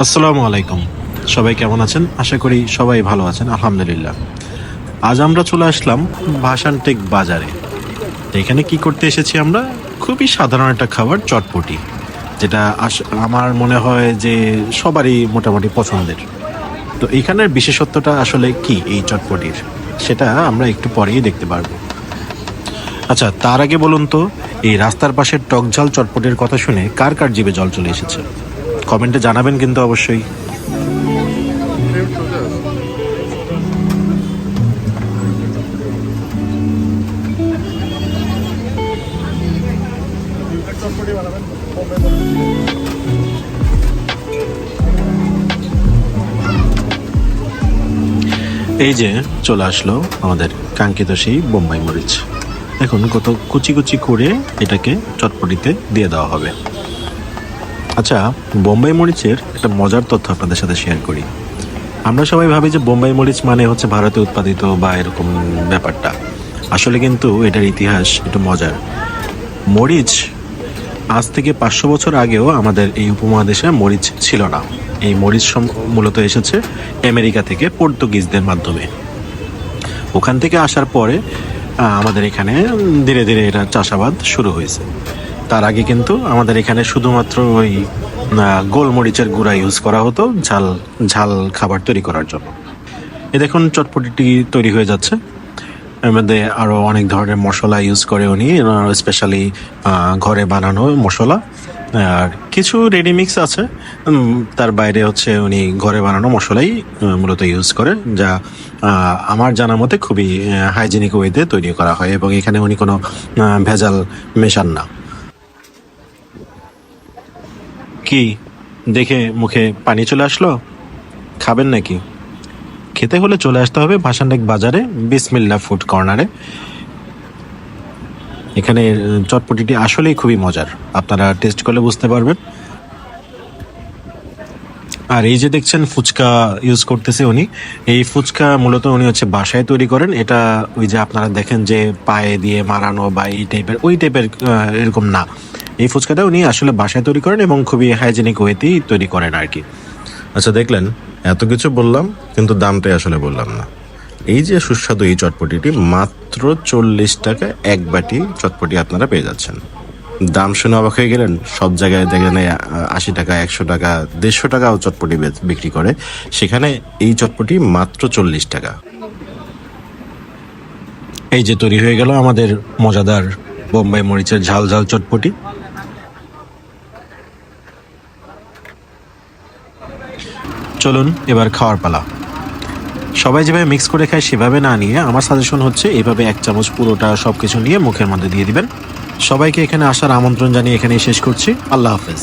আসসালামু আলাইকুম। সবাই কেমন আছেন? আশা করি সবাই ভালো আছেন, আলহামদুলিল্লাহ। আজ আমরা চলে আসলাম ভাসানটেক বাজারে। তো এখানে কি করতে এসেছি আমরা? খুবই সাধারণ একটা খাবার, চটপটি, যেটা আমার মনে হয় যে সবারই মোটামুটি পছন্দের। তো এইখানের বিশেষত্বটা আসলে কি এই চটপটির, সেটা আমরা একটু পরেই দেখতে পারবো। আচ্ছা, তার আগে বলুন তো, এই রাস্তার পাশের টকঝাল চটপটির কথা শুনে কার কার জিভে জল চলে এসেছে? কমেন্টে জানাবেন কিন্তু অবশ্যই। এই যে চলে আসলো আমাদের কাঙ্ক্ষিত সেই বোম্বাই মরিচ। এখন কত কুচি কুচি করে এটাকে চটপটিতে দিয়ে দেওয়া হবে। আচ্ছা, বোম্বাই মরিচের একটা মজার তথ্য আপনাদের সাথে শেয়ার করি। আমরা সবাই ভাবি যে বোম্বাই মরিচ মানে হচ্ছে ভারতে উৎপাদিত বা এরকম ব্যাপারটা। আসলে কিন্তু এটার ইতিহাস একটু মজার। মরিচ আজ থেকে 500 বছর আগেও আমাদের এই উপমহাদেশে মরিচ ছিল না। এই মরিচ মূলত এসেছে আমেরিকা থেকে পর্তুগিজদের মাধ্যমে। ওখান থেকে আসার পরে আমাদের এখানে ধীরে ধীরে এটা চাষাবাদ শুরু হয়েছে। তার আগে কিন্তু আমাদের এখানে শুধুমাত্র ওই গোলমরিচের গুঁড়া ইউজ করা হতো ঝাল ঝাল খাবার তৈরি করার জন্য। এ দেখুন চটপটিটি তৈরি হয়ে যাচ্ছে। এর মধ্যে আরও অনেক ধরনের মশলা ইউজ করে উনি, স্পেশালি ঘরে বানানো মশলা। আর কিছু রেডিমিক্স আছে, তার বাইরে হচ্ছে উনি ঘরে বানানো মশলাই মূলত ইউজ করে, যা আমার জানা মতে খুবই হাইজেনিক ওয়েতে তৈরি করা হয়, এবং এখানে উনি কোনো ভেজাল মেশান না। কি দেখে মুখে পানি চলে আসলো? খাবেন নাকি? খেতে হলে চলে আসতে হবে ভাসানটেক বাজারে বিসমিল্লা ফুড কর্নারে। এখানে চটপটিটি আসলেই খুবই মজার, আপনারা টেস্ট করলে বুঝতে পারবেন। আর এই যে দেখছেন ফুচকা ইউজ করতেছে উনি, এই ফুচকা মূলত উনি হচ্ছে বাসায় তৈরি করেন। এটা ওই যে আপনারা দেখেন যে পায়ে দিয়ে মারানো বা এই টাইপের, ওই টাইপের এরকম না। এই ফুচকাটা উনি আসলে বাসায় তৈরি করেন এবং খুবই হাইজেনিক ওয়েতেই তৈরি করেন আর কি। আচ্ছা, দেখলেন এত কিছু বললাম কিন্তু দামটাই আসলে বললাম না। এই যে সুস্বাদু এই চটপটিটি মাত্র 40 টাকা এক বাটি চটপটি আপনারা পেয়ে যাচ্ছেন। দাম শুনে অবাক হয়ে গেলেন? সব জায়গায় দেখেন 80 টাকা, 100 টাকা, 150 টাকাও চটপটি বিক্রি করে, সেখানে এই চটপটি মাত্র 40 টাকা। এই যে তৈরি হয়ে গেল আমাদের মজাদার বোম্বাই মরিচের ঝাল ঝাল চটপটি। চলুন এবার খাওয়ার পালা। সবাই যেভাবে মিক্স করে খায় সেভাবে না নিয়ে আমার সাজেশন হচ্ছে এইভাবে 1 চামচ পুরোটা সবকিছু নিয়ে মুখের মধ্যে দিয়ে দিবেন। সবাইকে এখানে আসার আমন্ত্রণ জানিয়ে এখানেই শেষ করছি। আল্লাহ হাফেজ।